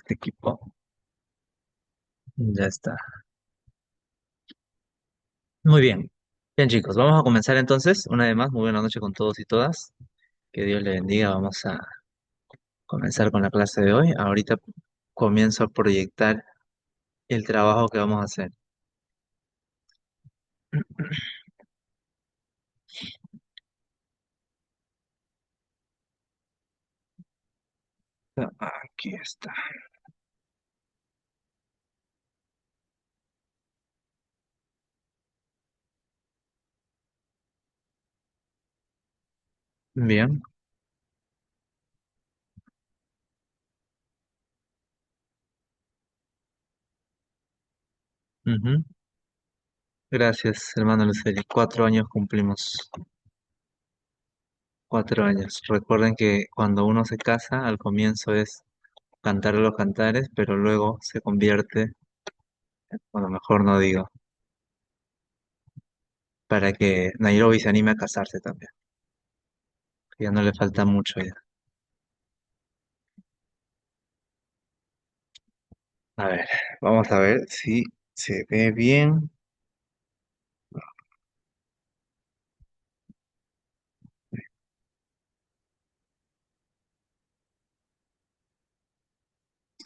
este equipo. Ya está. Muy bien. Bien, chicos, vamos a comenzar entonces. Una vez más, muy buena noche con todos y todas. Que Dios le bendiga. Vamos a comenzar con la clase de hoy. Ahorita comienzo a proyectar el trabajo que vamos a hacer. Aquí está. Bien. Ujú. Gracias, hermano Luceli. 4 años cumplimos. 4 años. Recuerden que cuando uno se casa, al comienzo es cantar los cantares, pero luego se convierte, bueno, mejor no digo, para que Nairobi se anime a casarse también. Ya no le falta mucho ya. A ver, vamos a ver si se ve bien.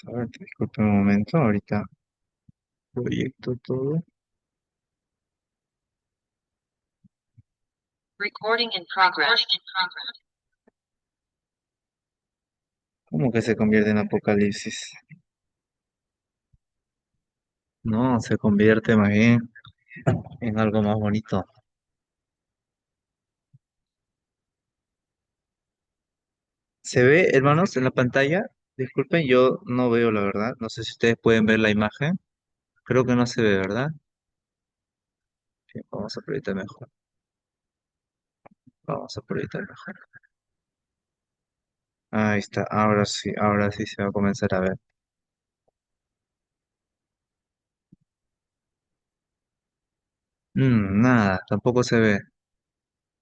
A ver, disculpe un momento, ahorita proyecto todo. Recording in progress. ¿Cómo que se convierte en apocalipsis? No, se convierte más bien en algo más bonito. ¿Se ve, hermanos, en la pantalla? Disculpen, yo no veo la verdad. No sé si ustedes pueden ver la imagen. Creo que no se ve, ¿verdad? Sí, vamos a proyectar mejor. Vamos a proyectar mejor. Ahí está, ahora sí se va a comenzar a ver. Nada, tampoco se ve.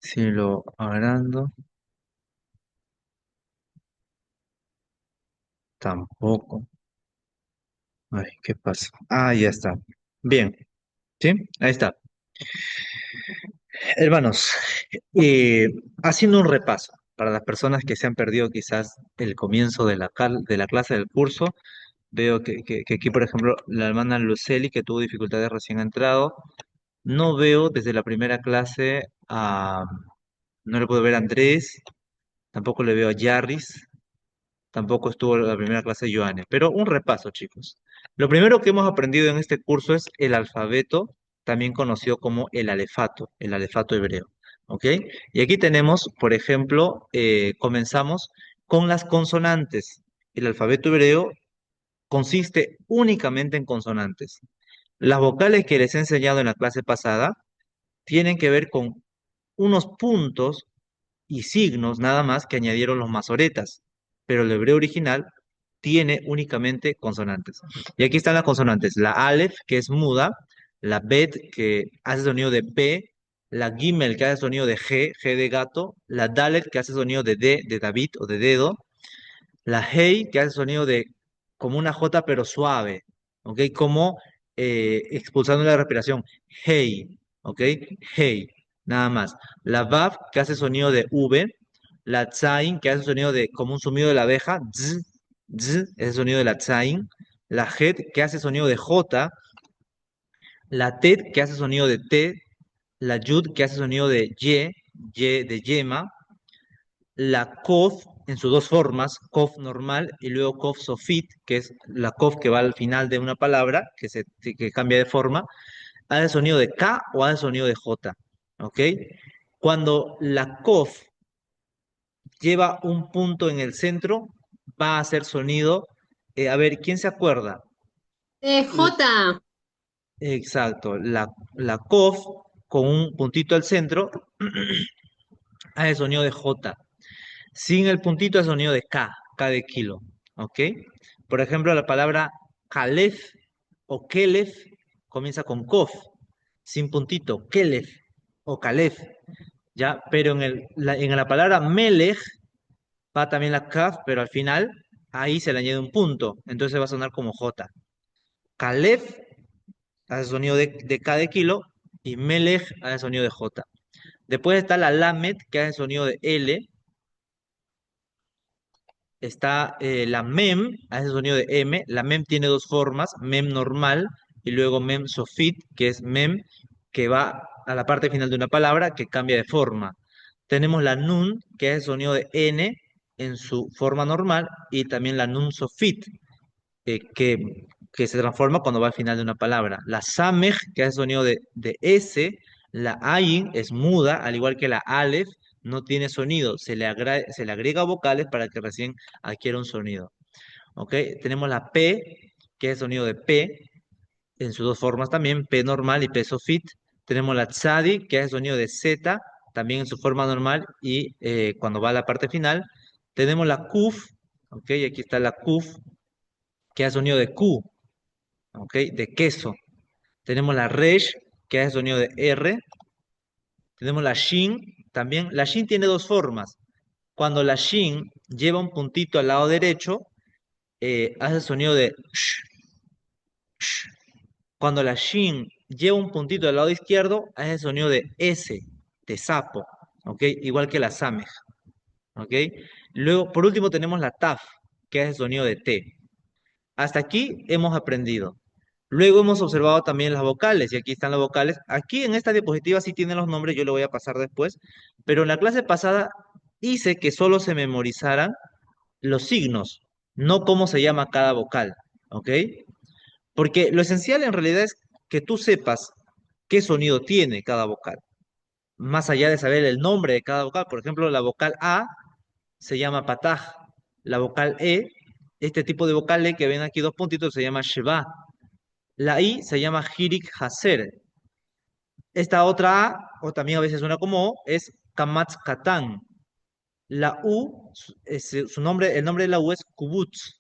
Si lo agrando, tampoco. Ay, ¿qué pasa? Ah, ya está. Bien, ¿sí? Ahí está. Hermanos, eh, haciendo un repaso para las personas que se han perdido quizás el comienzo de de la clase del curso, veo que aquí, por ejemplo, la hermana Luceli, que tuvo dificultades recién ha entrado, no veo desde la primera clase a, no le puedo ver a Andrés, tampoco le veo a Yarris, tampoco estuvo en la primera clase Joanne. Pero un repaso, chicos. Lo primero que hemos aprendido en este curso es el alfabeto, también conocido como el alefato hebreo. ¿Ok? Y aquí tenemos, por ejemplo, comenzamos con las consonantes. El alfabeto hebreo consiste únicamente en consonantes. Las vocales que les he enseñado en la clase pasada tienen que ver con unos puntos y signos nada más que añadieron los masoretas, pero el hebreo original tiene únicamente consonantes. Y aquí están las consonantes, la Aleph, que es muda, la Bet, que hace sonido de P, la Gimel, que hace sonido de G, G de gato, la Dalet, que hace sonido de D, de David o de dedo, la Hey, que hace sonido de como una J pero suave, ¿ok? Como expulsando la respiración, Hey, ¿ok? Hey, nada más. La Vav, que hace sonido de V, la Tzain, que hace sonido de como un zumbido de la abeja, z, z, ese sonido de la Tzain, la Het, que hace sonido de J, la Tet, que hace sonido de T, la Yud, que hace sonido de Y de yema, la Kof en sus dos formas, Kof normal y luego Kof sofit, que es la Kof que va al final de una palabra, que cambia de forma, hace sonido de K o hace sonido de J. ¿Ok? Cuando la Kof lleva un punto en el centro, va a hacer sonido. A ver, ¿quién se acuerda? L- J. exacto, la Kof con un puntito al centro hace sonido de J. Sin el puntito es sonido de K, K de kilo, ¿ok? Por ejemplo, la palabra Calef o Kelef comienza con Kof, sin puntito, Kelef o Calef, ¿ya? Pero en la palabra Melech va también la Kaf, pero al final ahí se le añade un punto, entonces va a sonar como J. Caleb hace sonido de K de kilo y Melech hace sonido de J. Después está la Lamet que hace sonido de L. Está la mem, hace sonido de M. La mem tiene dos formas, mem normal y luego mem sofit, que es mem que va a la parte final de una palabra que cambia de forma. Tenemos la nun, que hace sonido de N en su forma normal, y también la nun sofit, eh, que, que se transforma cuando va al final de una palabra. La samej, que hace sonido de S. La ayin es muda, al igual que la alef, no tiene sonido. Se le agrega vocales para que recién adquiera un sonido. ¿Ok? Tenemos la P, que es sonido de P, en sus dos formas también, P normal y P sofit. Tenemos la tzadi, que es sonido de Z, también en su forma normal y cuando va a la parte final. Tenemos la kuf, ¿ok? Y aquí está la kuf, que hace sonido de Q, ¿ok? De queso. Tenemos la resh, que hace sonido de R. Tenemos la shin, también. La shin tiene dos formas. Cuando la shin lleva un puntito al lado derecho, hace sonido de sh, sh. Cuando la shin lleva un puntito al lado izquierdo, hace sonido de S, de sapo, ¿ok? Igual que la samej, ¿ok? Luego, por último, tenemos la taf, que hace sonido de T. Hasta aquí hemos aprendido. Luego hemos observado también las vocales, y aquí están las vocales. Aquí en esta diapositiva sí tienen los nombres, yo lo voy a pasar después, pero en la clase pasada hice que solo se memorizaran los signos, no cómo se llama cada vocal, ¿ok? Porque lo esencial en realidad es que tú sepas qué sonido tiene cada vocal, más allá de saber el nombre de cada vocal. Por ejemplo, la vocal A se llama pataj, la vocal E, este tipo de vocal E que ven aquí dos puntitos se llama sheba. La I se llama Hirik Haser. Esta otra A, o también a veces suena como O, es Kamatz Katan. La U, su nombre, el nombre de la U es Kubutz.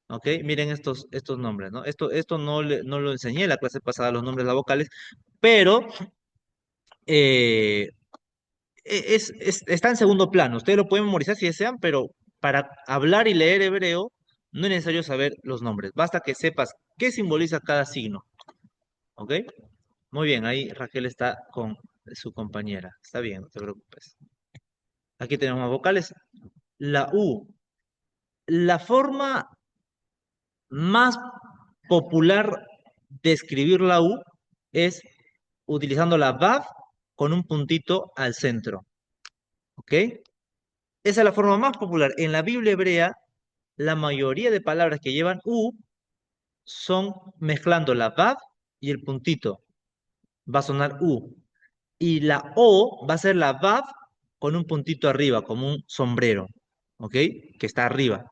¿Ok? Miren estos nombres, ¿no? Esto no, no lo enseñé en la clase pasada, los nombres de las vocales, pero eh, está en segundo plano. Ustedes lo pueden memorizar si desean, pero para hablar y leer hebreo no es necesario saber los nombres. Basta que sepas qué simboliza cada signo. ¿Ok? Muy bien, ahí Raquel está con su compañera. Está bien, no te preocupes. Aquí tenemos más vocales. La U. La forma más popular de escribir la U es utilizando la Vav con un puntito al centro. ¿Ok? Esa es la forma más popular. En la Biblia hebrea, la mayoría de palabras que llevan U son mezclando la Vav y el puntito. Va a sonar U. Y la O va a ser la Vav con un puntito arriba, como un sombrero, ¿ok? Que está arriba.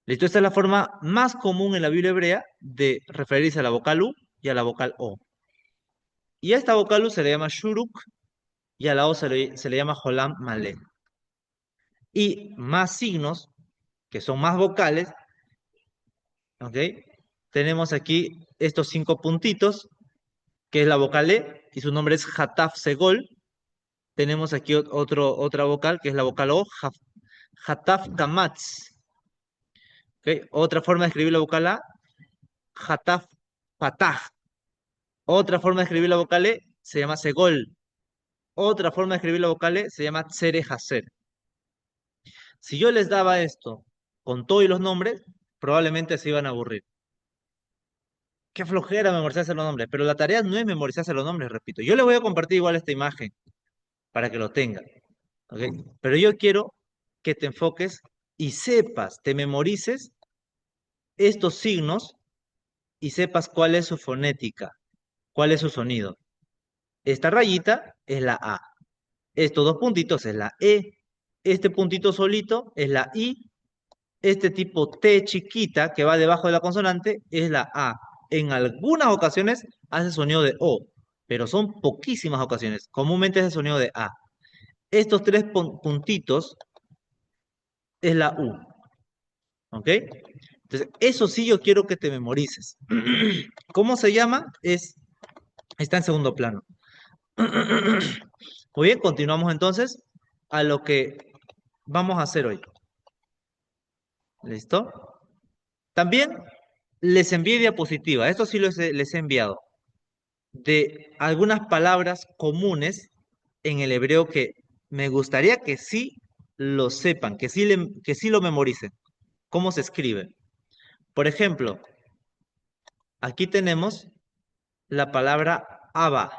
Listo, esta es la forma más común en la Biblia hebrea de referirse a la vocal U y a la vocal O. Y a esta vocal U se le llama Shuruk y a la O se le llama Jolam Malé. Y más signos, que son más vocales, ¿ok? Tenemos aquí estos 5 puntitos, que es la vocal E, y su nombre es Hataf Segol. Tenemos aquí otra vocal, que es la vocal O, Hataf Kamatz. ¿Ok? Otra forma de escribir la vocal A, Hataf Patah. Otra forma de escribir la vocal E se llama Segol. Otra forma de escribir la vocal E se llama Tsere Haser. Si yo les daba esto con todos los nombres, probablemente se iban a aburrir. Qué flojera memorizarse los nombres, pero la tarea no es memorizarse los nombres, repito. Yo les voy a compartir igual esta imagen para que lo tengan, ¿ok? Pero yo quiero que te enfoques y sepas, te memorices estos signos y sepas cuál es su fonética, cuál es su sonido. Esta rayita es la A. Estos dos puntitos es la E. Este puntito solito es la I. Este tipo T chiquita que va debajo de la consonante es la A. En algunas ocasiones hace sonido de O, pero son poquísimas ocasiones. Comúnmente es el sonido de A. Estos tres puntitos es la U. ¿Ok? Entonces, eso sí yo quiero que te memorices. ¿Cómo se llama? Está en segundo plano. Muy bien, continuamos entonces a lo que vamos a hacer hoy. ¿Listo? También les envié diapositiva, esto sí les he enviado, de algunas palabras comunes en el hebreo que me gustaría que sí lo sepan, que sí lo memoricen. ¿Cómo se escribe? Por ejemplo, aquí tenemos la palabra Abba.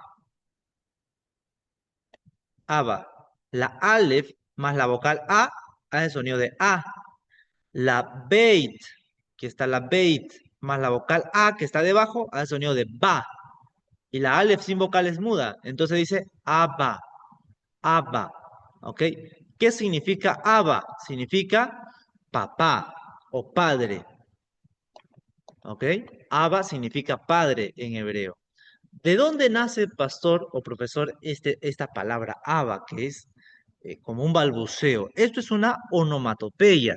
Abba. La Aleph más la vocal A hace el sonido de A. La Beit, que está la Beit, más la vocal A que está debajo, hace el sonido de Ba. Y la Aleph sin vocal es muda. Entonces dice Abba, Abba. ¿Ok? ¿Qué significa Abba? Significa papá o padre. ¿Ok? Abba significa padre en hebreo. ¿De dónde nace, pastor o profesor, esta palabra Abba, que es como un balbuceo? Esto es una onomatopeya.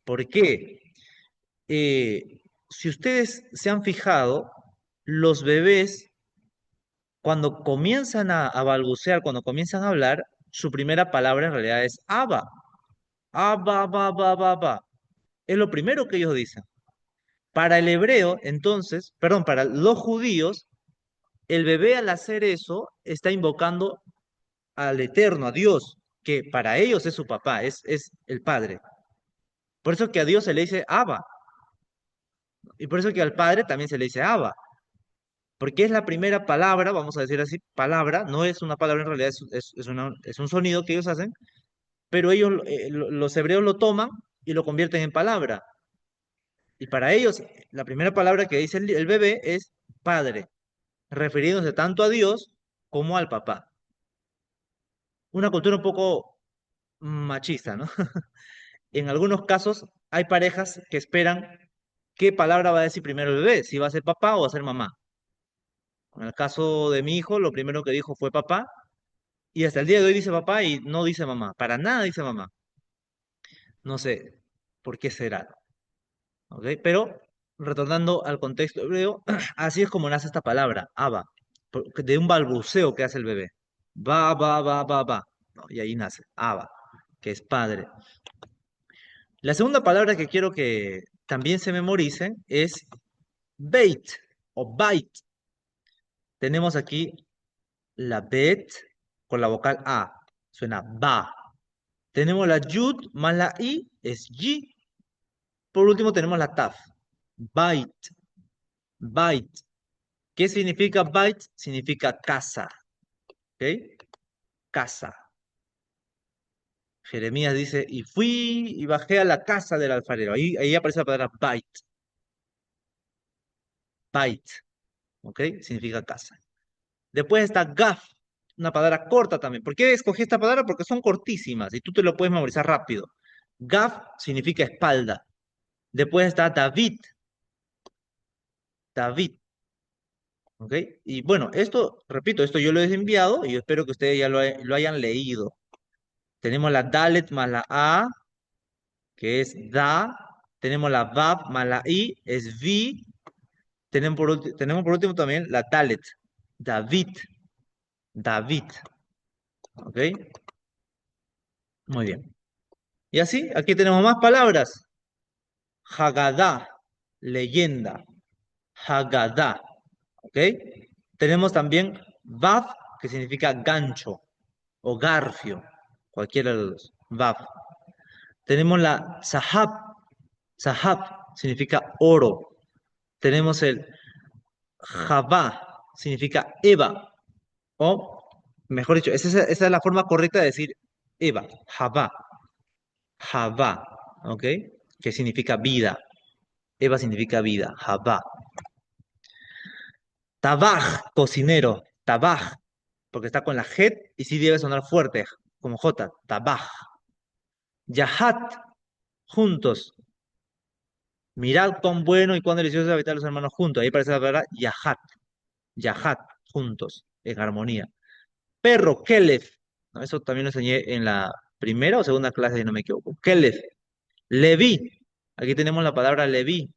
¿Por qué? Si ustedes se han fijado, los bebés, cuando comienzan a balbucear, cuando comienzan a hablar, su primera palabra en realidad es Abba. Abba, ba, ba, ba, ba. Es lo primero que ellos dicen. Para el hebreo, entonces, perdón, para los judíos, el bebé al hacer eso está invocando al Eterno, a Dios, que para ellos es su papá, es el Padre. Por eso que a Dios se le dice Abba, y por eso que al Padre también se le dice Abba, porque es la primera palabra, vamos a decir así, palabra, no es una palabra en realidad, es un sonido que ellos hacen, pero ellos, los hebreos lo toman y lo convierten en palabra. Y para ellos, la primera palabra que dice el bebé es Padre, refiriéndose tanto a Dios como al papá. Una cultura un poco machista, ¿no? En algunos casos hay parejas que esperan qué palabra va a decir primero el bebé, si va a ser papá o va a ser mamá. En el caso de mi hijo, lo primero que dijo fue papá, y hasta el día de hoy dice papá y no dice mamá. Para nada dice mamá. No sé por qué será. ¿Ok? Pero, retornando al contexto hebreo, así es como nace esta palabra, Abba, de un balbuceo que hace el bebé. Va, va, va, va, va. ¿No? Y ahí nace, Abba, que es padre. La segunda palabra que quiero que también se memoricen es Beit o Bait. Tenemos aquí la Bet con la vocal A. Suena Ba. Tenemos la Yud más la I es Yi. Por último tenemos la Taf. Bait. Bait. ¿Qué significa Bait? Significa casa. ¿Ok? Casa. Jeremías dice, y fui y bajé a la casa del alfarero. Ahí aparece la palabra Bait. Bait. ¿Ok? Significa casa. Después está Gaf, una palabra corta también. ¿Por qué escogí esta palabra? Porque son cortísimas y tú te lo puedes memorizar rápido. Gaf significa espalda. Después está David, David, ¿ok? Y bueno, esto, repito, esto yo lo he enviado y yo espero que ustedes ya lo hayan leído. Tenemos la Dalet más la A, que es Da. Tenemos la Vav más la I, es Vi. Tenemos por último también la Dalet, David, David, ¿ok? Muy bien. Y así, aquí tenemos más palabras. Haggadah, leyenda. Haggadah, ¿ok? Tenemos también Vav, que significa gancho o garfio, cualquiera de los dos. Vav. Tenemos la Sahab, Sahab significa oro. Tenemos el Javá, significa Eva, o mejor dicho, esa es la forma correcta de decir Eva, Javá, Javá, ¿ok? Que significa vida. Eva significa vida, Javá. Tabaj, cocinero, tabaj, porque está con la het y sí debe sonar fuerte, como J, tabaj. Yahat, juntos. Mirad cuán bueno y cuán delicioso es habitar los hermanos juntos. Ahí aparece la palabra yahat, yahat, juntos, en armonía. Perro, kelef. ¿No? Eso también lo enseñé en la primera o segunda clase, si no me equivoco. Kelef. Leví. Aquí tenemos la palabra Leví.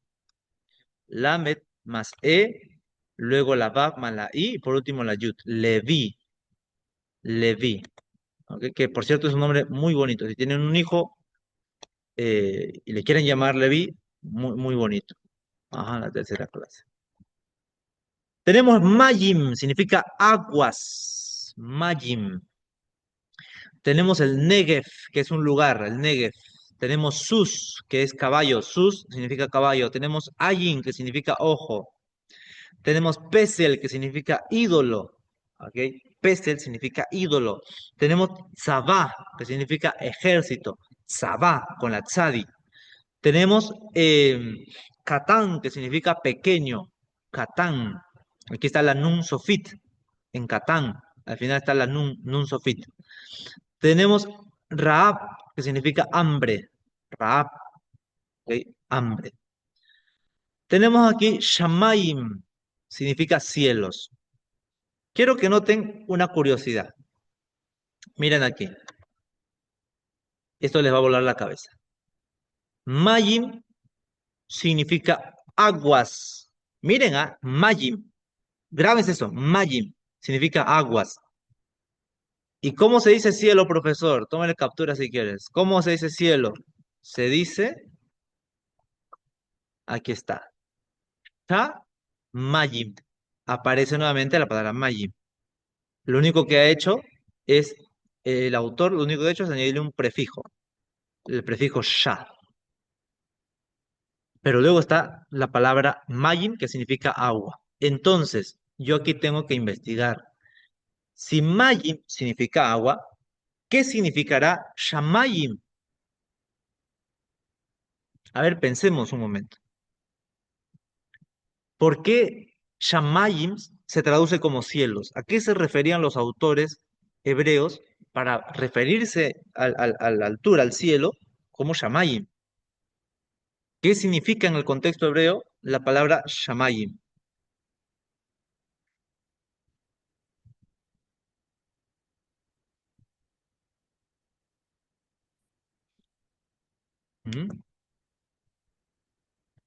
Lamet más E, luego la Vav más la I, y por último la Yud. Leví. Leví. ¿Ok? Que por cierto es un nombre muy bonito. Si tienen un hijo, y le quieren llamar Leví, muy, muy bonito. Ajá, la tercera clase. Tenemos Mayim, significa aguas. Mayim. Tenemos el Negev, que es un lugar, el Negev. Tenemos Sus, que es caballo. Sus significa caballo. Tenemos Ayin, que significa ojo. Tenemos Pesel, que significa ídolo. ¿Ok? Pesel significa ídolo. Tenemos Zabá, que significa ejército. Zabá, con la tzadi. Tenemos Catán, que significa pequeño. Catán. Aquí está la Nun Sofit, en Catán. Al final está la Nun Sofit. Tenemos Raab, que significa hambre. Raab, ¿ok? Hambre. Tenemos aquí Shamayim, significa cielos. Quiero que noten una curiosidad. Miren aquí. Esto les va a volar la cabeza. Mayim significa aguas. Miren, Mayim. Grábense eso. Mayim significa aguas. ¿Y cómo se dice cielo, profesor? Tómale captura si quieres. ¿Cómo se dice cielo? Se dice, aquí está. Mayim. Aparece nuevamente la palabra Mayim. Lo único que ha hecho es, el autor, lo único que ha hecho es añadirle un prefijo, el prefijo sha. Pero luego está la palabra Mayim, que significa agua. Entonces, yo aquí tengo que investigar. Si Mayim significa agua, ¿qué significará Shamayim? A ver, pensemos un momento. ¿Por qué Shamayim se traduce como cielos? ¿A qué se referían los autores hebreos para referirse a la altura, al cielo, como Shamayim? ¿Qué significa en el contexto hebreo la palabra Shamayim? ¿Mm?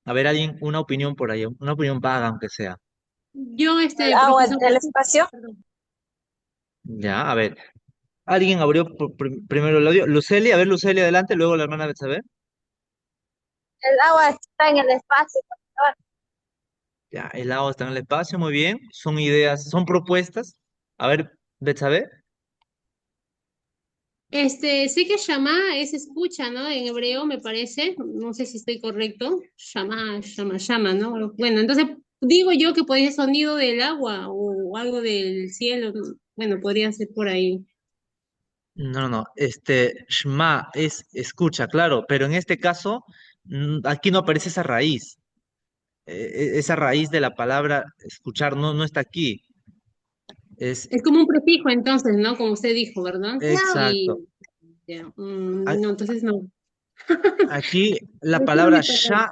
A ver, alguien, una opinión por ahí, una opinión vaga, aunque sea. Yo, El agua profesor, del espacio. perdón. Ya, a ver. Alguien abrió primero el audio. Luceli, a ver, Luceli, adelante, luego la hermana Betsabe. El agua está en el espacio, profesor. Ya, el agua está en el espacio, muy bien. Son ideas, son propuestas. A ver, Betsabe. Sé que Shama es escucha, ¿no? En hebreo, me parece. No sé si estoy correcto. Shama, Shama, Shama, ¿no? Bueno, entonces digo yo que podría ser sonido del agua o algo del cielo, ¿no? Bueno, podría ser por ahí. No, no, no. Shma es escucha, claro, pero en este caso, aquí no aparece esa raíz. Esa raíz de la palabra escuchar no está aquí. Es Es como un prefijo, entonces, ¿no? Como usted dijo, ¿verdad? exacto. Y ya, A- no, entonces no. Aquí la palabra Decime, perdón. sha,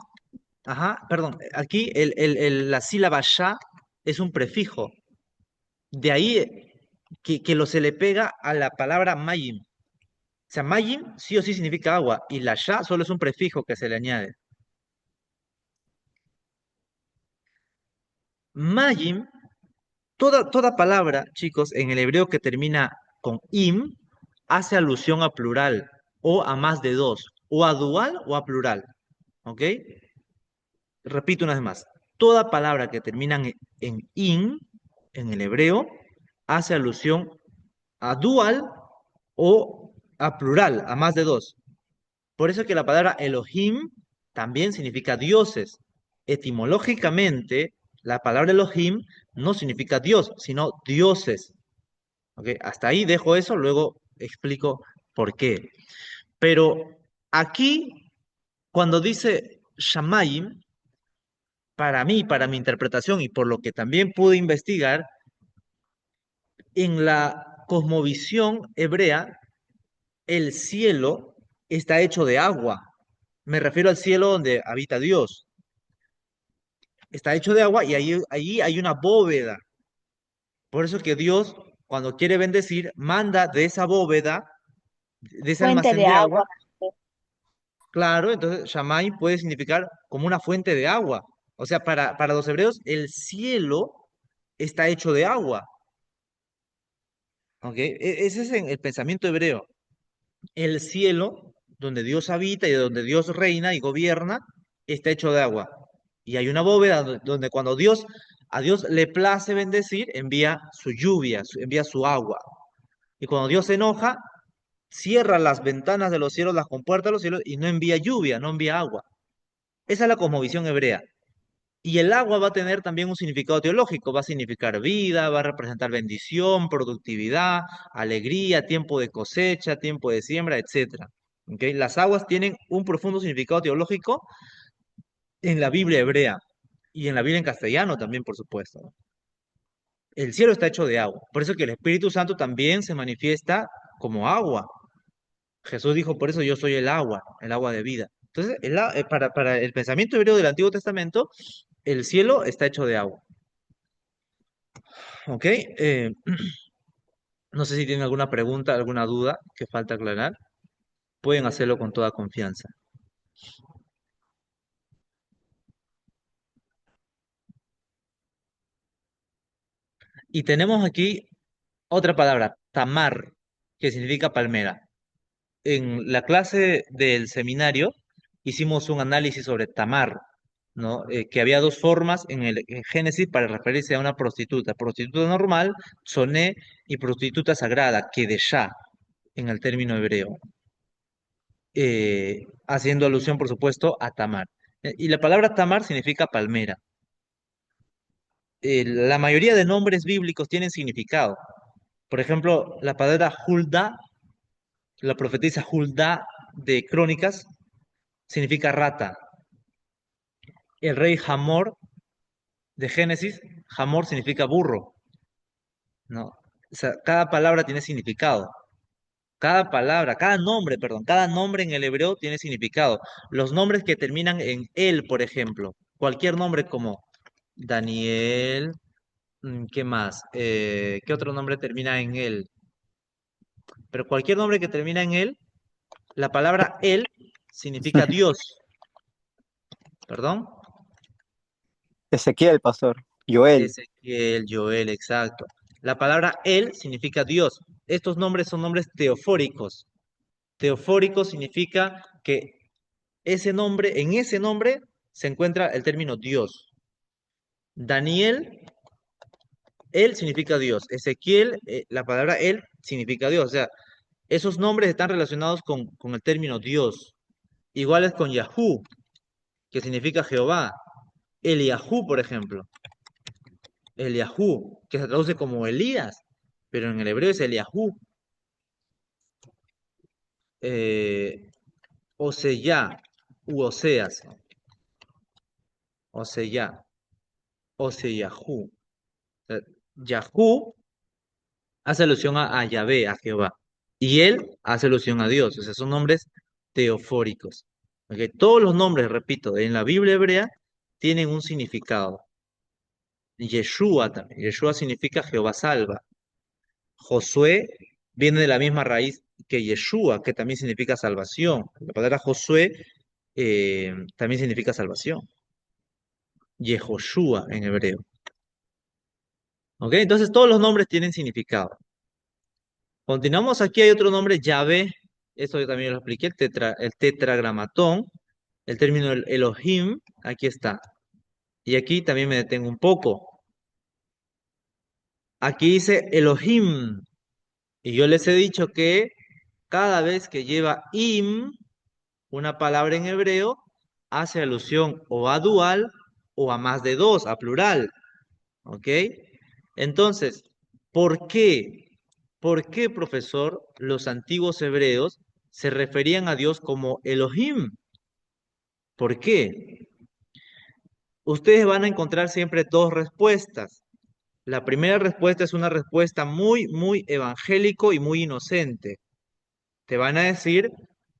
ajá, perdón, aquí la sílaba sha es un prefijo. De ahí que lo se le pega a la palabra mayim. O sea, mayim sí o sí significa agua y la sha solo es un prefijo que se le añade. Mayim, toda palabra, chicos, en el hebreo que termina con im, hace alusión a plural o a más de dos, o a dual o a plural. ¿Ok? Repito una vez más. Toda palabra que termina en in, en el hebreo, hace alusión a dual o a plural, a más de dos. Por eso que la palabra Elohim también significa dioses. Etimológicamente, la palabra Elohim no significa Dios, sino dioses. ¿Ok? Hasta ahí dejo eso, luego explico por qué. Pero aquí, cuando dice Shamayim, para mí, para mi interpretación y por lo que también pude investigar, en la cosmovisión hebrea, el cielo está hecho de agua. Me refiero al cielo donde habita Dios. Está hecho de agua y ahí hay una bóveda. Por eso que Dios, cuando quiere bendecir, manda de esa bóveda, de ese Fuente almacén de de agua. agua. Claro, entonces Shammai puede significar como una fuente de agua. O sea, para los hebreos, el cielo está hecho de agua. ¿Ok? Ese es el pensamiento hebreo. El cielo donde Dios habita y donde Dios reina y gobierna, está hecho de agua. Y hay una bóveda donde cuando a Dios le place bendecir, envía su lluvia, envía su agua. Y cuando Dios se enoja, cierra las ventanas de los cielos, las compuertas de los cielos y no envía lluvia, no envía agua. Esa es la cosmovisión hebrea. Y el agua va a tener también un significado teológico, va a significar vida, va a representar bendición, productividad, alegría, tiempo de cosecha, tiempo de siembra, etcétera. ¿Ok? Las aguas tienen un profundo significado teológico en la Biblia hebrea y en la Biblia en castellano también, por supuesto. ¿No? El cielo está hecho de agua, por eso que el Espíritu Santo también se manifiesta como agua. Jesús dijo, por eso yo soy el agua de vida. Entonces, para el pensamiento hebreo del Antiguo Testamento, el cielo está hecho de agua. ¿Ok? No sé si tienen alguna pregunta, alguna duda que falta aclarar. Pueden hacerlo con toda confianza. Y tenemos aquí otra palabra, tamar, que significa palmera. En la clase del seminario hicimos un análisis sobre tamar, ¿no? Que había dos formas en Génesis para referirse a una prostituta. Prostituta normal, soné, y prostituta sagrada, kedeshá, en el término hebreo. Haciendo alusión, por supuesto, a tamar. Y la palabra tamar significa palmera. La mayoría de nombres bíblicos tienen significado. Por ejemplo, la palabra Hulda, la profetisa Hulda de Crónicas, significa rata. El rey Hamor de Génesis, Hamor significa burro, ¿no? O sea, cada palabra tiene significado. Cada palabra, cada nombre, perdón, cada nombre en el hebreo tiene significado. Los nombres que terminan en él, por ejemplo, cualquier nombre como Daniel, ¿qué más? ¿Qué otro nombre termina en él? Pero cualquier nombre que termina en él, la palabra él significa Dios, perdón. Ezequiel, pastor. Joel. Ezequiel, Joel, exacto. La palabra él significa Dios. Estos nombres son nombres teofóricos. Teofórico significa que en ese nombre se encuentra el término Dios. Daniel, él significa Dios. Ezequiel, la palabra él significa Dios. O sea, esos nombres están relacionados con el término Dios. Igual es con Yahú, que significa Jehová. Eliahú, por ejemplo. Eliahú, que se traduce como Elías, pero en el hebreo es Eliahú. Oseyá, u Oseas, Oseyá, Oseyahú. Yahú hace alusión a Yahvé, a Jehová, y él hace alusión a Dios, o sea, son nombres teofóricos. ¿Ok? Todos los nombres, repito, en la Biblia hebrea tienen un significado. Yeshua también, Yeshua significa Jehová salva. Josué viene de la misma raíz que Yeshua, que también significa salvación. La palabra Josué también significa salvación. Yehoshua en hebreo. ¿Ok? Entonces todos los nombres tienen significado. Continuamos, aquí hay otro nombre, Yahvé. Esto yo también lo expliqué, el tetragramatón, el término Elohim, aquí está. Y aquí también me detengo un poco. Aquí dice Elohim. Y yo les he dicho que cada vez que lleva im, una palabra en hebreo, hace alusión o a dual o a más de dos, a plural. ¿Ok? Entonces, ¿por qué? ¿Por qué, profesor, los antiguos hebreos se referían a Dios como Elohim? ¿Por qué? Ustedes van a encontrar siempre dos respuestas. La primera respuesta es una respuesta muy, muy evangélico y muy inocente. Te van a decir,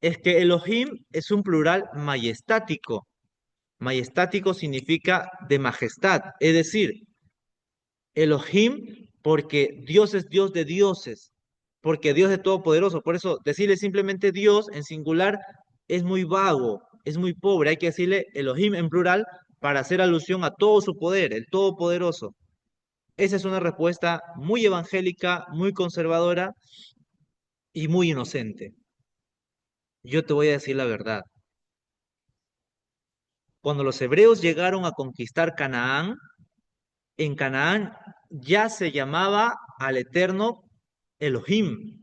es que Elohim es un plural majestático. Majestático significa de majestad, es decir, Elohim porque Dios es Dios de dioses, porque Dios es todopoderoso. Por eso decirle simplemente Dios en singular es muy vago, es muy pobre. Hay que decirle Elohim en plural para hacer alusión a todo su poder, el todopoderoso. Esa es una respuesta muy evangélica, muy conservadora y muy inocente. yo te voy a decir la verdad. Cuando los hebreos llegaron a conquistar Canaán, en Canaán ya se llamaba al Eterno Elohim.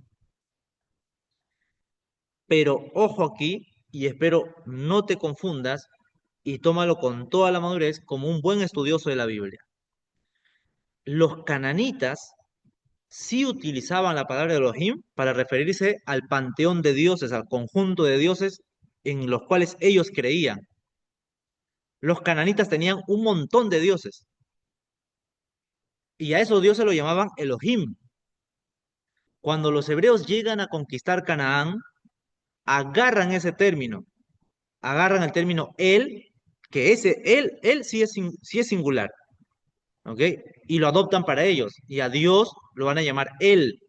Pero ojo aquí, y espero no te confundas y tómalo con toda la madurez como un buen estudioso de la Biblia. Los cananitas sí utilizaban la palabra Elohim para referirse al panteón de dioses, al conjunto de dioses en los cuales ellos creían. Los cananitas tenían un montón de dioses y a esos dioses lo llamaban Elohim. Cuando los hebreos llegan a conquistar Canaán, agarran ese término, agarran el término él, que ese él sí es singular, ¿ok? Y lo adoptan para ellos, y a Dios lo van a llamar él,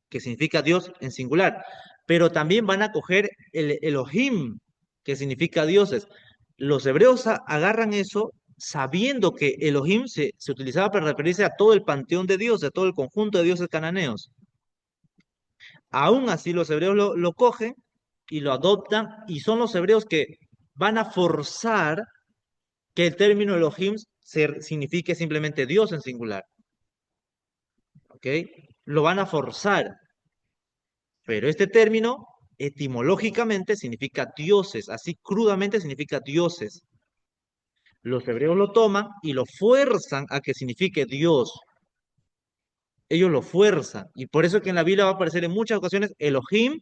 que significa Dios en singular, pero también van a coger el Elohim, que significa dioses. Los hebreos agarran eso sabiendo que Elohim se utilizaba para referirse a todo el panteón de dioses, a todo el conjunto de dioses cananeos. Aún así, los hebreos lo cogen y lo adoptan, y son los hebreos que van a forzar que el término Elohim signifique simplemente Dios en singular. ¿Ok? Lo van a forzar, pero este término etimológicamente significa dioses, así crudamente significa dioses. Los hebreos lo toman y lo fuerzan a que signifique Dios. Ellos lo fuerzan, y por eso que en la Biblia va a aparecer en muchas ocasiones Elohim,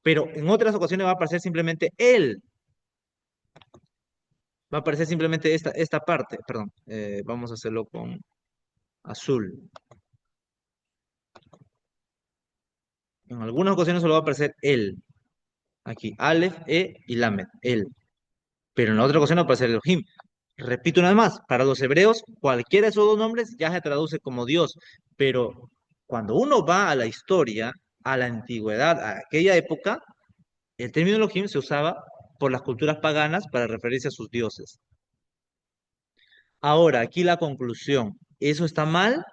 pero en otras ocasiones va a aparecer simplemente Él. Va a aparecer simplemente esta parte, perdón, vamos a hacerlo con azul. En algunas ocasiones solo va a aparecer él. Aquí, Aleph, y Lamed, él. Pero en la otra ocasión va a aparecer Elohim. Repito una vez más, para los hebreos, cualquiera de esos dos nombres ya se traduce como Dios. Pero cuando uno va a la historia, a la antigüedad, a aquella época, el término Elohim se usaba por las culturas paganas para referirse a sus dioses. Ahora, aquí la conclusión. ¿Eso está mal?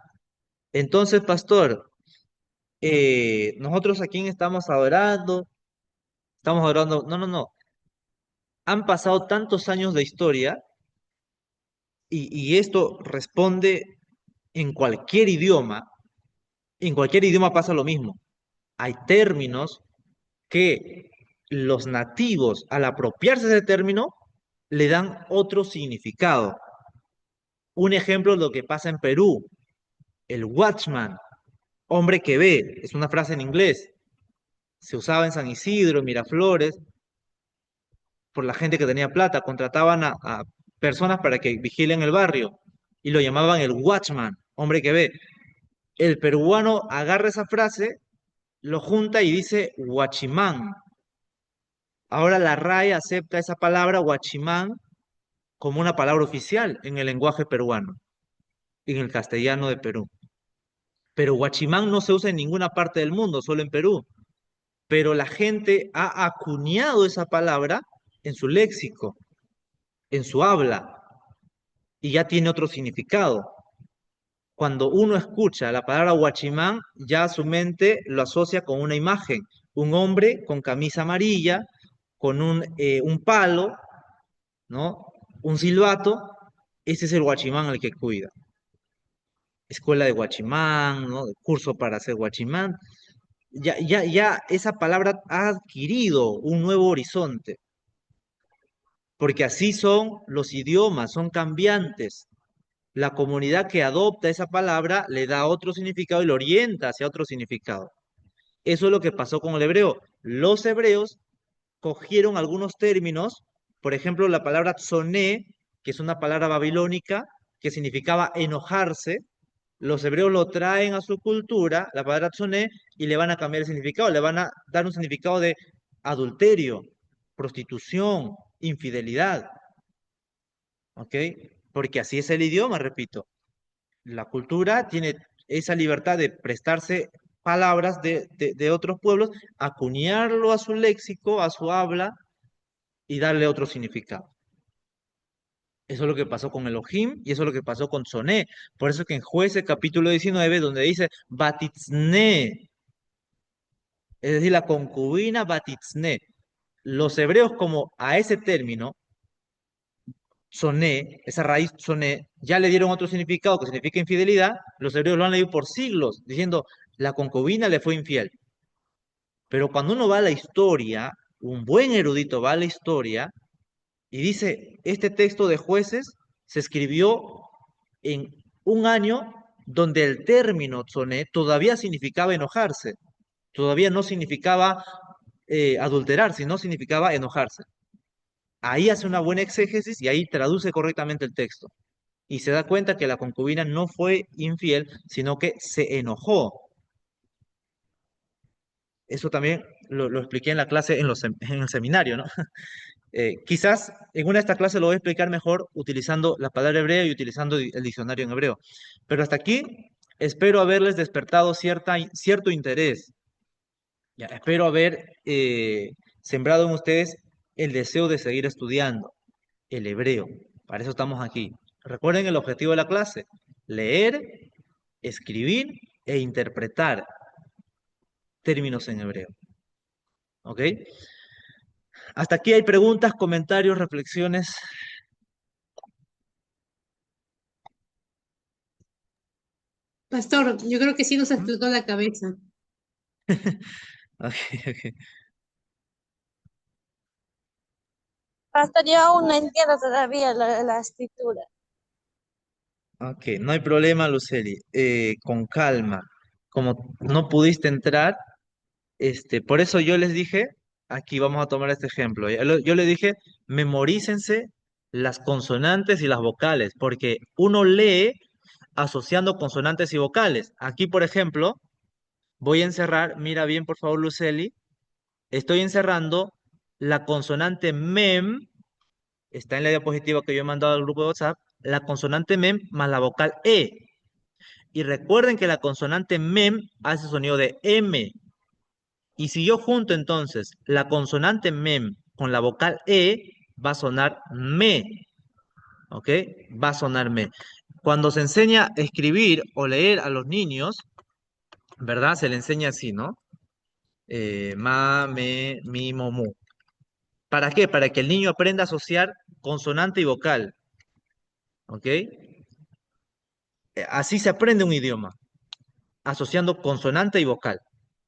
Entonces, pastor, nosotros a quién estamos adorando, no, no, no. Han pasado tantos años de historia y esto responde en cualquier idioma pasa lo mismo. Hay términos que los nativos, al apropiarse de ese término, le dan otro significado. Un ejemplo es lo que pasa en Perú, el watchman, hombre que ve, es una frase en inglés, se usaba en San Isidro, en Miraflores, por la gente que tenía plata, contrataban a personas para que vigilen el barrio y lo llamaban el watchman, hombre que ve. El peruano agarra esa frase, lo junta y dice guachimán. Ahora la RAE acepta esa palabra guachimán como una palabra oficial en el lenguaje peruano, en el castellano de Perú. Pero guachimán no se usa en ninguna parte del mundo, solo en Perú. Pero la gente ha acuñado esa palabra en su léxico, en su habla, y ya tiene otro significado. Cuando uno escucha la palabra guachimán, ya su mente lo asocia con una imagen, un hombre con camisa amarilla, con un palo, ¿no? Un silbato, ese es el guachimán al que cuida. Escuela de guachimán, ¿no? Curso para hacer guachimán. Ya esa palabra ha adquirido un nuevo horizonte, porque así son los idiomas, son cambiantes. La comunidad que adopta esa palabra le da otro significado y lo orienta hacia otro significado. Eso es lo que pasó con el hebreo. Los hebreos cogieron algunos términos, por ejemplo, la palabra tsoné, que es una palabra babilónica que significaba enojarse. Los hebreos lo traen a su cultura, la palabra tsoné, y le van a cambiar el significado, le van a dar un significado de adulterio, prostitución, infidelidad. ¿Ok? Porque así es el idioma, repito. La cultura tiene esa libertad de prestarse palabras de otros pueblos, acuñarlo a su léxico, a su habla y darle otro significado. Eso es lo que pasó con Elohim y eso es lo que pasó con Soné. Por eso que en Jueces capítulo 19, donde dice Batitzné, es decir, la concubina Batitzné. Los hebreos como a ese término, soné, esa raíz soné, ya le dieron otro significado que significa infidelidad, los hebreos lo han leído por siglos, diciendo, la concubina le fue infiel. Pero cuando uno va a la historia, un buen erudito va a la historia y dice, este texto de Jueces se escribió en un año donde el término soné todavía significaba enojarse, todavía no significaba adulterar, sino significaba enojarse. Ahí hace una buena exégesis y ahí traduce correctamente el texto. Y se da cuenta que la concubina no fue infiel, sino que se enojó. Eso también lo expliqué en la clase, en el seminario, ¿no? Quizás en una de estas clases lo voy a explicar mejor utilizando la palabra hebrea y utilizando el diccionario en hebreo. Pero hasta aquí espero haberles despertado cierto interés. Ya, espero haber sembrado en ustedes el deseo de seguir estudiando el hebreo. Para eso estamos aquí. Recuerden el objetivo de la clase: leer, escribir e interpretar términos en hebreo. ¿Ok? Hasta aquí hay preguntas, comentarios, reflexiones. Pastor, yo creo que sí nos ¿Mm? explotó la cabeza. Ok, ok. Pastor, yo aún no entiendo todavía la escritura. Ok, no hay problema, Luceli. Con calma. Como no pudiste entrar, por eso yo les dije, aquí vamos a tomar este ejemplo. Yo les dije, memorícense las consonantes y las vocales, porque uno lee asociando consonantes y vocales. Aquí, por ejemplo, voy a encerrar, mira bien, por favor, Luceli, estoy encerrando la consonante mem, está en la diapositiva que yo he mandado al grupo de WhatsApp, la consonante mem más la vocal e. Y recuerden que la consonante mem hace sonido de M. Y si yo junto entonces la consonante mem con la vocal e, va a sonar me. ¿Ok? Va a sonar me. Cuando se enseña a escribir o leer a los niños, ¿verdad? Se le enseña así, ¿no? Ma, me, mi, mo, mu. ¿Para qué? Para que el niño aprenda a asociar consonante y vocal. ¿Ok? Así se aprende un idioma, asociando consonante y vocal.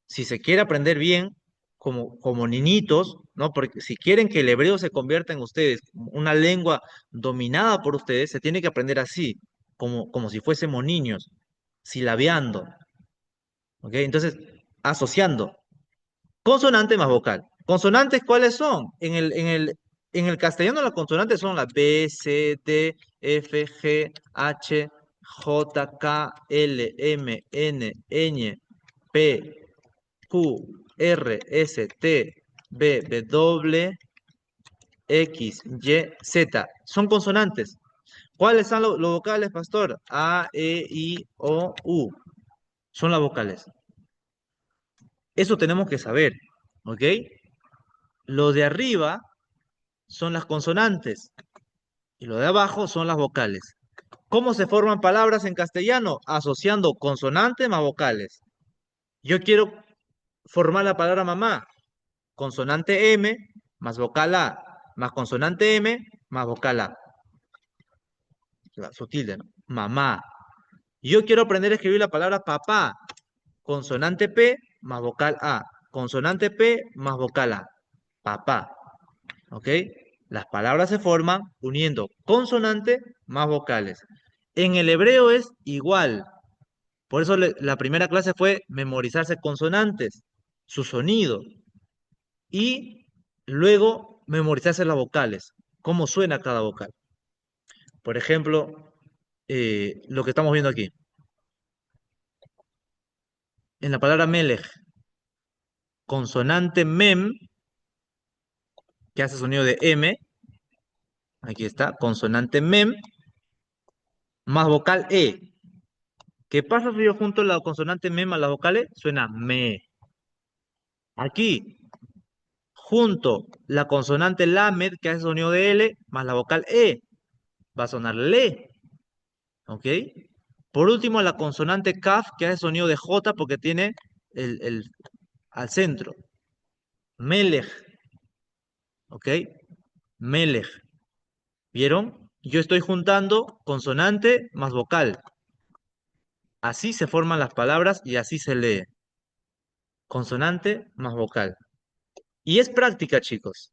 Si se quiere aprender bien, como niñitos, ¿no? Porque si quieren que el hebreo se convierta en ustedes, una lengua dominada por ustedes, se tiene que aprender así, como si fuésemos niños, silabeando, ¿ok? Entonces, asociando consonante más vocal. ¿Consonantes cuáles son? En el castellano las consonantes son las B, C, D, F, G, H, J, K, L, M, N, Ñ, P, Q, R, S, T, B, W, X, Y, Z. Son consonantes. ¿Cuáles son los vocales, pastor? A, E, I, O, U. Son las vocales. Eso tenemos que saber, ¿ok? Lo de arriba son las consonantes y lo de abajo son las vocales. ¿Cómo se forman palabras en castellano? Asociando consonantes más vocales. Yo quiero formar la palabra mamá. Consonante M más vocal A, más consonante M más vocal A. Su tilde, ¿no? Mamá. Yo quiero aprender a escribir la palabra papá. Consonante P más vocal A. Consonante P más vocal A. Papá. ¿Ok? Las palabras se forman uniendo consonante más vocales. En el hebreo es igual. Por eso la primera clase fue memorizarse consonantes, su sonido. Y luego memorizarse las vocales, cómo suena cada vocal. Por ejemplo, lo que estamos viendo aquí. En la palabra melech, consonante mem, que hace sonido de M, aquí está, consonante mem, más vocal E. ¿Qué pasa si yo junto la consonante mem a las vocales? Suena me. Aquí, junto la consonante lamed, que hace sonido de L, más la vocal E, va a sonar le. ¿Ok? Por último, la consonante kaf, que hace sonido de J porque tiene al centro. Melech. ¿ok? Melech. ¿Vieron? Yo estoy juntando consonante más vocal. Así se forman las palabras y así se lee. Consonante más vocal. Y es práctica, chicos.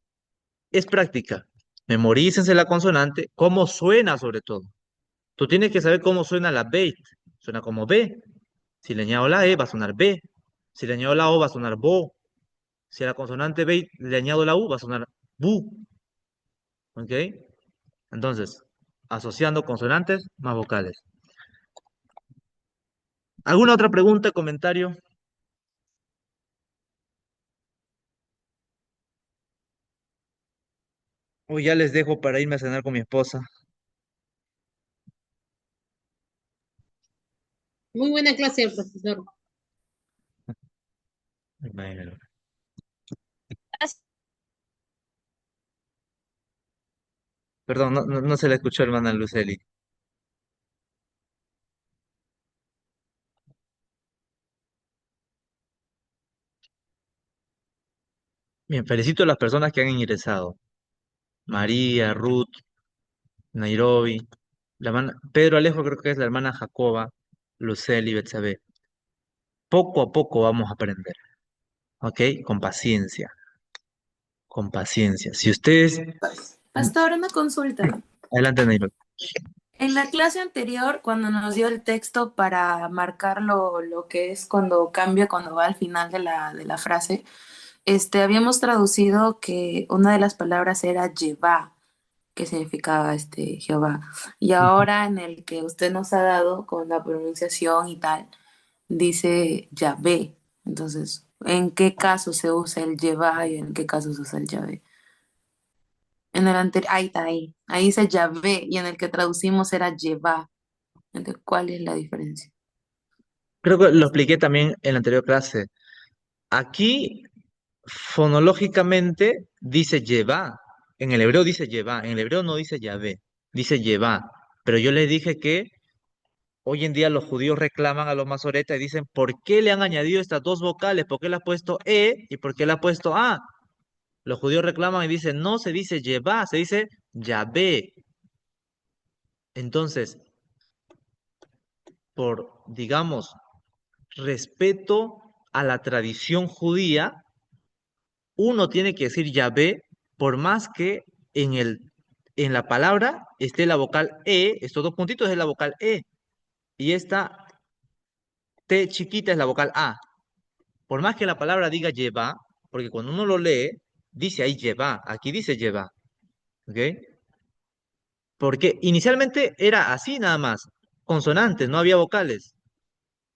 Es práctica. Memorícense la consonante, cómo suena sobre todo. Tú tienes que saber cómo suena la B. Suena como B. Si le añado la E, va a sonar B. Si le añado la O, va a sonar BO. Si a la consonante B le añado la U, va a sonar BU. ¿Ok? Entonces, asociando consonantes más vocales. ¿Alguna otra pregunta, comentario? O ya les dejo para irme a cenar con mi esposa. Muy buena clase, profesor. Bueno. Perdón, no se le escuchó, hermana Luceli. Bien, felicito a las personas que han ingresado. María, Ruth, Nairobi, Pedro Alejo creo que es la hermana Jacoba, Luceli, Betsabe. Poco a poco vamos a aprender, ¿ok? Con paciencia, con paciencia. Si ustedes... Pastor, una consulta. Adelante, Nairobi. En la clase anterior, cuando nos dio el texto para marcar lo que es cuando cambia, cuando va al final de la frase, habíamos traducido que una de las palabras era Jehová, que significaba Jehová. Y ahora en el que usted nos ha dado con la pronunciación y tal, dice Yahvé. Entonces, ¿en qué caso se usa el Jehová y en qué caso se usa el Yahvé? En el anterior, ahí está, ahí. Ahí dice Yahvé y en el que traducimos era Jehová. Entonces, ¿cuál es la diferencia? Creo que lo expliqué también en la anterior clase. Aquí, fonológicamente, dice lleva. En el hebreo dice lleva. En el hebreo no dice Yahvé, dice lleva. Pero yo les dije que hoy en día los judíos reclaman a los masoretas y dicen, ¿por qué le han añadido estas dos vocales? ¿Por qué le ha puesto E y por qué le ha puesto A? Los judíos reclaman y dicen, no se dice lleva, se dice Yahvé. Entonces, por, digamos, respeto a la tradición judía, uno tiene que decir Yahvé, por más que en la palabra esté la vocal E, estos dos puntitos es la vocal E, y esta T chiquita es la vocal A. Por más que la palabra diga lleva, porque cuando uno lo lee, dice ahí lleva, aquí dice lleva, ¿ok? Porque inicialmente era así nada más, consonantes, no había vocales,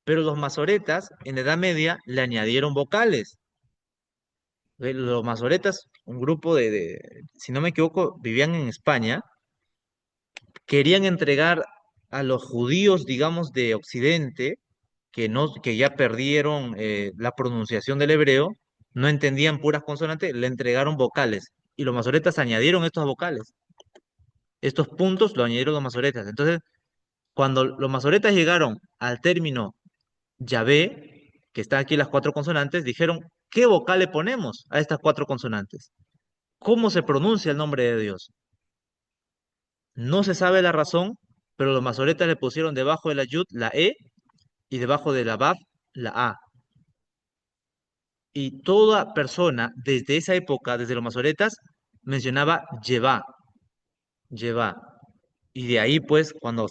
pero los masoretas en la Edad Media le añadieron vocales. Los masoretas, un grupo si no me equivoco, vivían en España, querían entregar a los judíos, digamos, de Occidente, que ya perdieron la pronunciación del hebreo, no entendían puras consonantes, le entregaron vocales. Y los masoretas añadieron estos vocales. Estos puntos lo añadieron los masoretas. Entonces, cuando los masoretas llegaron al término Yahvé, que están aquí las cuatro consonantes, dijeron, ¿qué vocal le ponemos a estas cuatro consonantes? ¿Cómo se pronuncia el nombre de Dios? No se sabe la razón, pero los masoretas le pusieron debajo de la yud la E y debajo de la baf la A. Y toda persona desde esa época, desde los masoretas, mencionaba Yevá, Yevá. Y de ahí, pues, cuando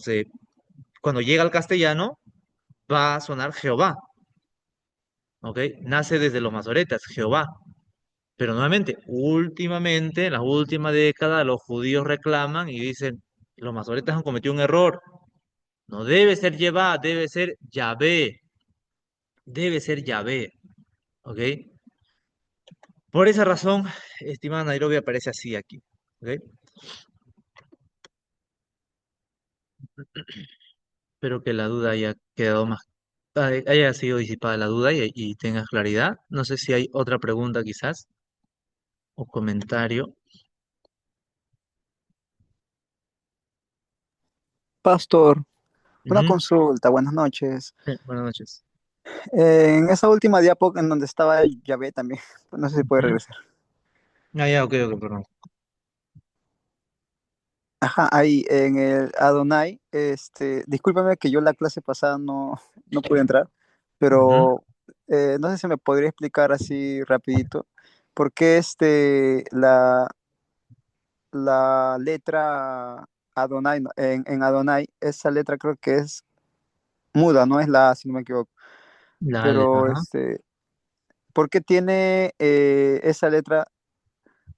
llega al castellano, va a sonar Jehová, ¿ok? Nace desde los masoretas, Jehová. Pero nuevamente, últimamente, en la última década, los judíos reclaman y dicen, los masoretas han cometido un error. No debe ser Yevá, debe ser Yahvé, debe ser Yahvé, ¿ok? Por esa razón, estimada Nairobi, aparece así aquí, ¿ok? Espero que la duda haya quedado más, haya sido disipada la duda y tengas claridad. No sé si hay otra pregunta quizás o comentario. Pastor, una Ujú. consulta, buenas noches. Buenas noches. En esa última diapo en donde estaba Yahvé también, no sé si puede Ujú. regresar. Ah, ya, ok, ok, perdón. Ajá, ahí en el Adonai, discúlpame que yo la clase pasada no pude entrar, Ujú. pero no sé si me podría explicar así rapidito, por qué la letra Adonai, en Adonai, esa letra creo que es muda, no es la A, si no me equivoco, pero Ajá. ¿por qué tiene esa letra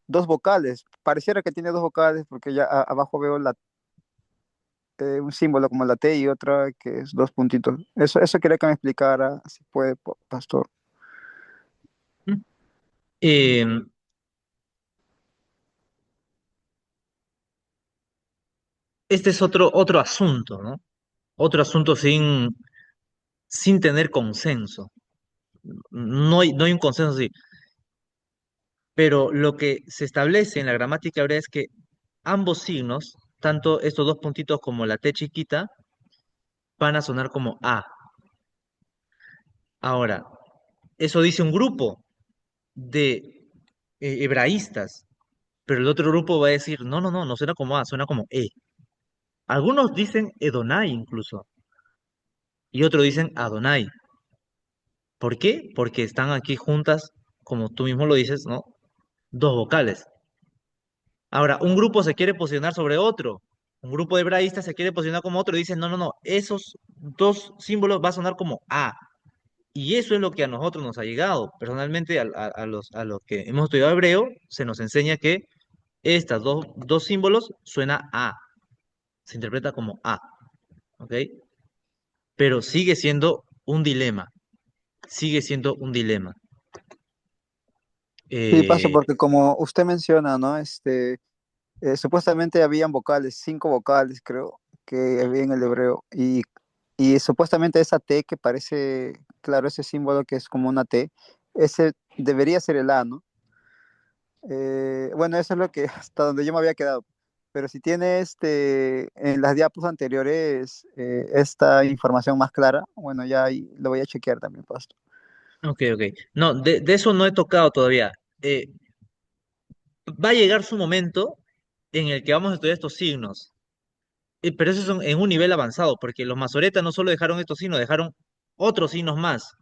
dos vocales? Pareciera que tiene dos vocales porque ya abajo veo un símbolo como la T y otra que es dos puntitos. Eso quería que me explicara, si puede, pastor. Eh, este es otro asunto, ¿no? Otro asunto sin tener consenso. No hay un consenso, sí. Pero lo que se establece en la gramática hebrea es que ambos signos, tanto estos dos puntitos como la T chiquita, van a sonar como A. Ahora, eso dice un grupo de hebraístas, pero el otro grupo va a decir, no, no, no, no suena como A, suena como E. Algunos dicen Edonai incluso, y otros dicen Adonai. ¿Por qué? Porque están aquí juntas, como tú mismo lo dices, ¿no? Dos vocales. Ahora, un grupo se quiere posicionar sobre otro. Un grupo de hebraístas se quiere posicionar como otro y dicen, no, no, no, esos dos símbolos va a sonar como A. Y eso es lo que a nosotros nos ha llegado. Personalmente, a los que hemos estudiado hebreo, se nos enseña que estas dos símbolos suena A. Se interpreta como A. ¿Ok? Pero sigue siendo un dilema. Sigue siendo un dilema. Sí, paso, Eh, porque como usted menciona, ¿no? Supuestamente habían vocales, 5 vocales, creo, que había en el hebreo, y supuestamente esa T que parece, claro, ese símbolo que es como una T, ese debería ser el A, ¿no? Bueno, eso es lo que hasta donde yo me había quedado. Pero si tiene en las diapos anteriores esta información más clara, bueno, ya ahí lo voy a chequear también, Pasto. ok, ok. No, de eso no he tocado todavía. Eh, Va a llegar su momento en el que vamos a estudiar estos signos. Pero eso es en un nivel avanzado, porque los masoretas no solo dejaron estos signos, dejaron otros signos más.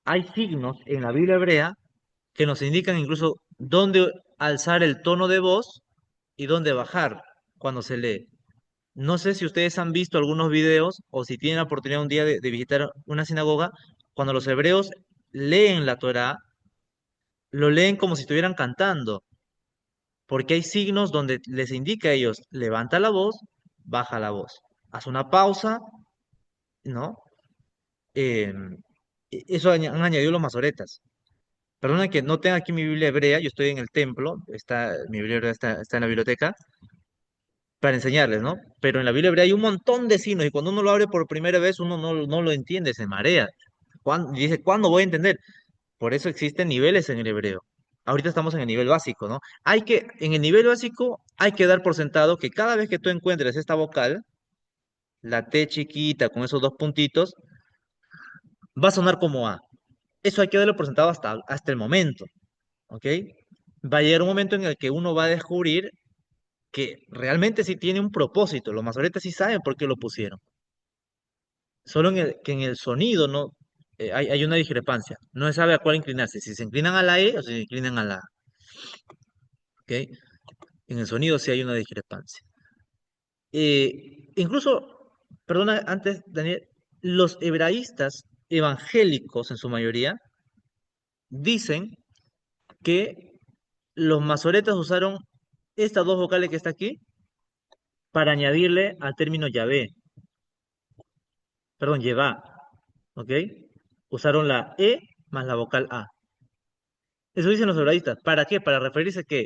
Hay signos en la Biblia hebrea que nos indican incluso dónde alzar el tono de voz y dónde bajar cuando se lee. No sé si ustedes han visto algunos videos o si tienen la oportunidad un día de visitar una sinagoga, cuando los hebreos leen la Torá, lo leen como si estuvieran cantando, porque hay signos donde les indica a ellos, levanta la voz, baja la voz, haz una pausa, ¿no? Eh, Eso han añadido los masoretas. Perdona que no tenga aquí mi Biblia hebrea, yo estoy en el templo, mi Biblia hebrea está en la biblioteca, para enseñarles, ¿no? Pero en la Biblia hebrea hay un montón de signos y cuando uno lo abre por primera vez uno no lo entiende, se marea. Dice, ¿cuándo voy a entender? Por eso existen niveles en el hebreo. Ahorita estamos en el nivel básico, ¿no? En el nivel básico hay que dar por sentado que cada vez que tú encuentres esta vocal, la T chiquita con esos dos puntitos, va a sonar como A. Eso hay que darlo por sentado hasta el momento, ¿ok? Va a llegar un momento en el que uno va a descubrir que realmente sí tiene un propósito. Los masoretas sí saben por qué lo pusieron. Solo que en el sonido no hay una discrepancia. No se sabe a cuál inclinarse. Si se inclinan a la E o si se inclinan a la A. ¿Ok? En el sonido sí hay una discrepancia. Incluso, perdona, antes, Daniel, los hebraístas evangélicos en su mayoría dicen que los masoretas usaron estas dos vocales que está aquí para añadirle al término Yahvé, perdón, Yevá, ¿ok? Usaron la E más la vocal A. Eso dicen los hebraístas. ¿Para qué? Para referirse que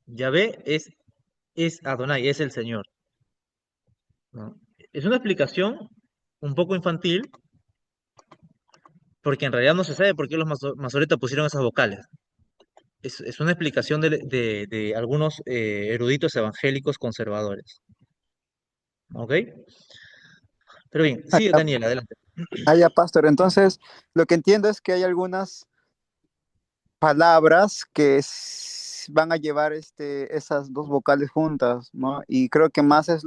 Yahvé es Adonai, es el Señor, ¿no? Es una explicación un poco infantil, porque en realidad no se sabe por qué los masoretas pusieron esas vocales. Es una explicación de algunos eruditos evangélicos conservadores. ¿Ok? Pero bien, Ah, sigue Daniel, adelante. ya, Pastor. Entonces, lo que entiendo es que hay algunas palabras que van a llevar esas dos vocales juntas, ¿no? Y creo que más es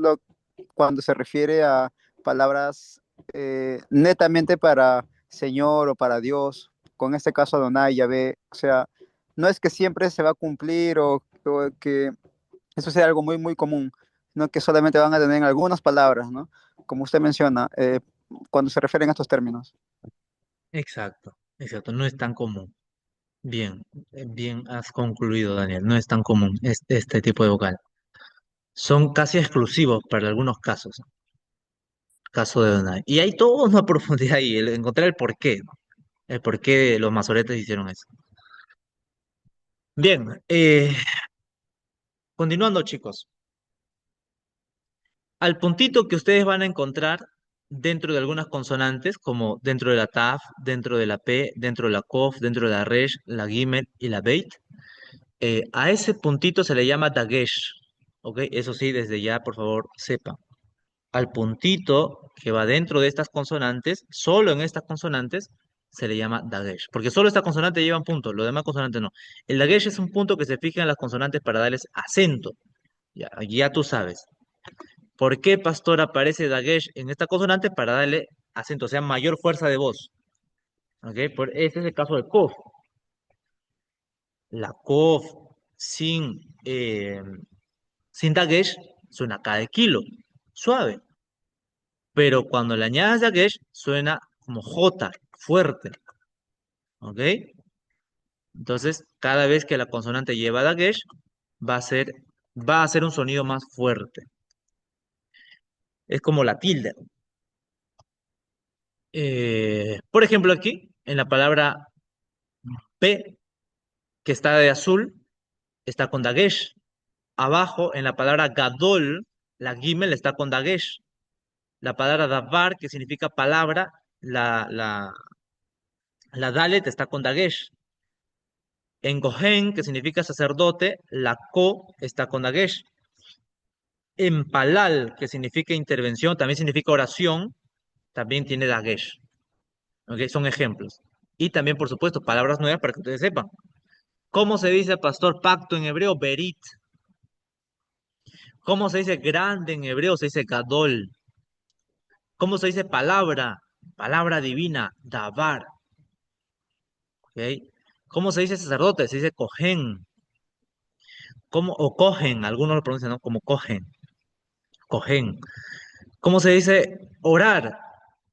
cuando se refiere a palabras netamente para Señor o para Dios, con este caso Adonai, Yahvé, o sea, no es que siempre se va a cumplir o que eso sea algo muy, muy común, sino que solamente van a tener algunas palabras, ¿no? Como usted menciona, cuando se refieren a estos términos. Exacto, exacto, no es tan común. Bien, bien has concluido, Daniel, no es tan común este tipo de vocal. Son casi exclusivos para algunos casos, caso de Donai. Y hay toda una profundidad ahí, encontrar el porqué, ¿no? El porqué los masoretes hicieron eso. Bien, continuando, chicos. Al puntito que ustedes van a encontrar dentro de algunas consonantes, como dentro de la Taf, dentro de la P, dentro de la Kof, dentro de la Resh, la Gimel y la Beit, a ese puntito se le llama Dagesh, ¿ok? Eso sí, desde ya, por favor, sepan. Al puntito que va dentro de estas consonantes, solo en estas consonantes, se le llama Dagesh, porque solo esta consonante lleva un punto, los demás consonantes no. El Dagesh es un punto que se fija en las consonantes para darles acento, ya tú sabes. ¿Por qué, pastor, aparece Dagesh en esta consonante para darle acento, o sea, mayor fuerza de voz? ¿Ok? Este es el caso de Kof. La Kof sin, eh, sin Dagesh suena K de kilo, suave. Pero cuando le añadas Dagesh suena como J, fuerte. ¿Ok? Entonces, cada vez que la consonante lleva Dagesh, va a ser, va a hacer un sonido más fuerte. Es como la tilde. Por ejemplo, aquí, en la palabra P, que está de azul, está con Dagesh. Abajo, en la palabra Gadol, la Gimel está con Dagesh. La palabra Davar, que significa palabra, la Dalet está con Dagesh. En Gohen, que significa sacerdote, la Ko está con Dagesh. En Palal, que significa intervención, también significa oración, también tiene Dagesh. ¿Ok? Son ejemplos. Y también, por supuesto, palabras nuevas para que ustedes sepan. ¿Cómo se dice, pastor, pacto en hebreo? Berit. ¿Cómo se dice grande en hebreo? Se dice gadol. ¿Cómo se dice palabra? Palabra divina, davar. ¿Ok? ¿Cómo se dice sacerdote? Se dice cohen. ¿Cómo? O cogen, algunos lo pronuncian, ¿no? Como cogen. Cogen. ¿Cómo se dice orar?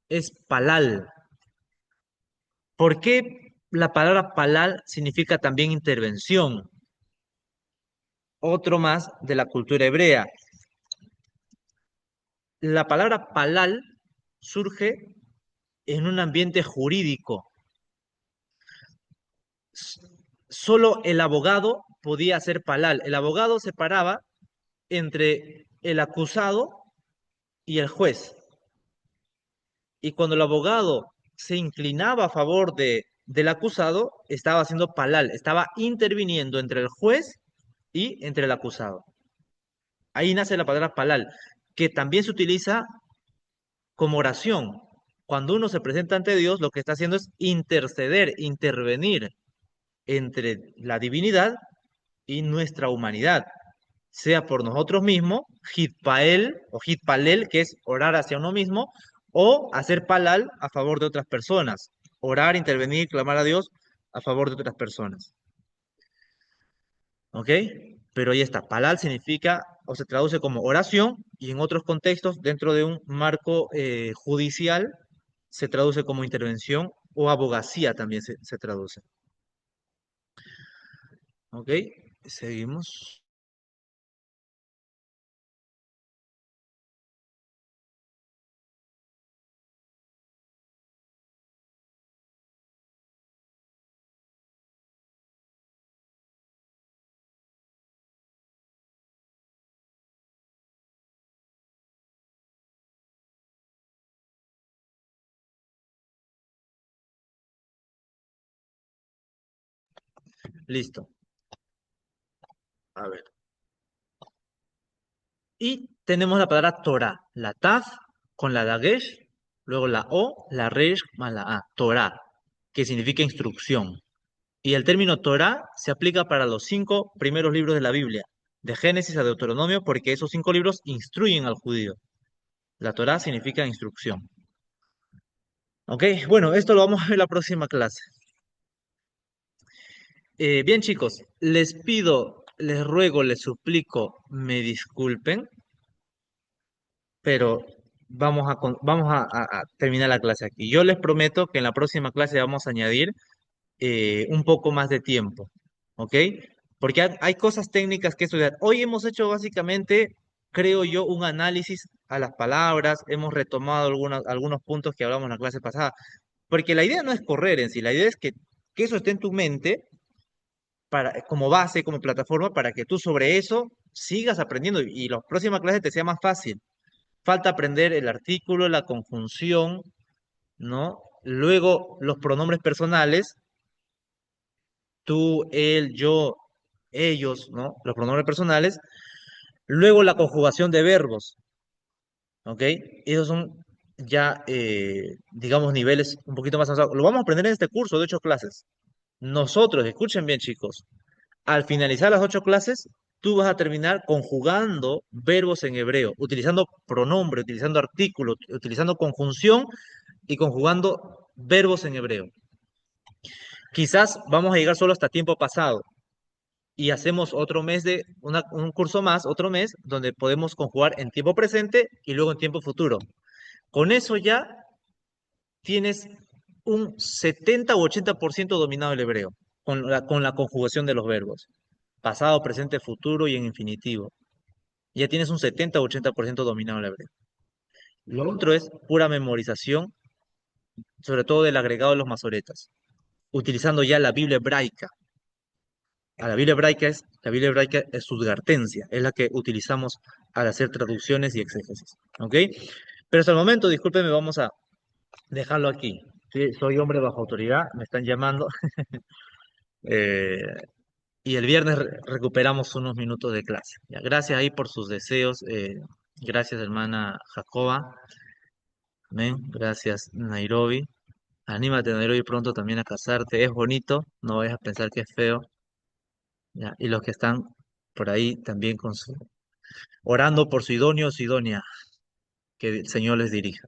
Es palal. ¿Por qué la palabra palal significa también intervención? Otro más de la cultura hebrea. La palabra palal surge en un ambiente jurídico. S- Solo el abogado podía hacer palal. El abogado separaba entre el acusado y el juez. Y cuando el abogado se inclinaba a favor del acusado, estaba haciendo palal, estaba interviniendo entre el juez y entre el acusado. Ahí nace la palabra palal, que también se utiliza como oración. Cuando uno se presenta ante Dios, lo que está haciendo es interceder, intervenir entre la divinidad y nuestra humanidad, sea por nosotros mismos, hitpael o hitpalel, que es orar hacia uno mismo, o hacer palal a favor de otras personas, orar, intervenir, clamar a Dios a favor de otras personas. ¿Ok? Pero ahí está, palal significa o se traduce como oración y en otros contextos, dentro de un marco judicial, se traduce como intervención o abogacía también se traduce. ¿Ok? Seguimos. Listo. A ver. Y tenemos la palabra Torah, la Taf con la Dagesh, luego la O, la Resh más la A, Torah, que significa instrucción. Y el término Torá se aplica para los 5 primeros libros de la Biblia, de Génesis a Deuteronomio, porque esos 5 libros instruyen al judío. La Torá significa instrucción. ¿Ok? Bueno, esto lo vamos a ver en la próxima clase. Bien, chicos, les pido, les ruego, les suplico, me disculpen, pero vamos a terminar la clase aquí. Yo les prometo que en la próxima clase vamos a añadir un poco más de tiempo, ¿ok? Porque hay cosas técnicas que estudiar. Hoy hemos hecho básicamente, creo yo, un análisis a las palabras, hemos retomado algunos puntos que hablamos en la clase pasada, porque la idea no es correr en sí, la idea es que eso esté en tu mente como base, como plataforma, para que tú sobre eso sigas aprendiendo y las próximas clases te sea más fácil. Falta aprender el artículo, la conjunción, ¿no? Luego los pronombres personales, tú, él, yo, ellos, ¿no? Los pronombres personales. Luego la conjugación de verbos, ¿ok? Esos son ya, digamos, niveles un poquito más avanzados. Lo vamos a aprender en este curso de 8 clases. Nosotros, escuchen bien, chicos, al finalizar las 8 clases, tú vas a terminar conjugando verbos en hebreo, utilizando pronombre, utilizando artículo, utilizando conjunción y conjugando verbos en hebreo. Quizás vamos a llegar solo hasta tiempo pasado y hacemos otro mes un curso más, otro mes, donde podemos conjugar en tiempo presente y luego en tiempo futuro. Con eso ya tienes un 70 u 80% dominado el hebreo, con la conjugación de los verbos, pasado, presente, futuro y en infinitivo. Ya tienes un 70 u 80% dominado el hebreo. Lo otro es pura memorización, sobre todo del agregado de los masoretas, utilizando ya la Biblia hebraica. La Biblia hebraica es Sudgartensia, es la que utilizamos al hacer traducciones y exégesis. ¿Ok? Pero hasta el momento, discúlpenme, vamos a dejarlo aquí. Sí, soy hombre bajo autoridad, me están llamando. eh, y el viernes recuperamos unos minutos de clase. Ya, gracias ahí por sus deseos. Gracias, hermana Jacoba. Amén. Gracias, Nairobi. Anímate, Nairobi, pronto también a casarte. Es bonito, no vayas a pensar que es feo. Ya, y los que están por ahí también orando por su idóneo o su idónea, que el Señor les dirija.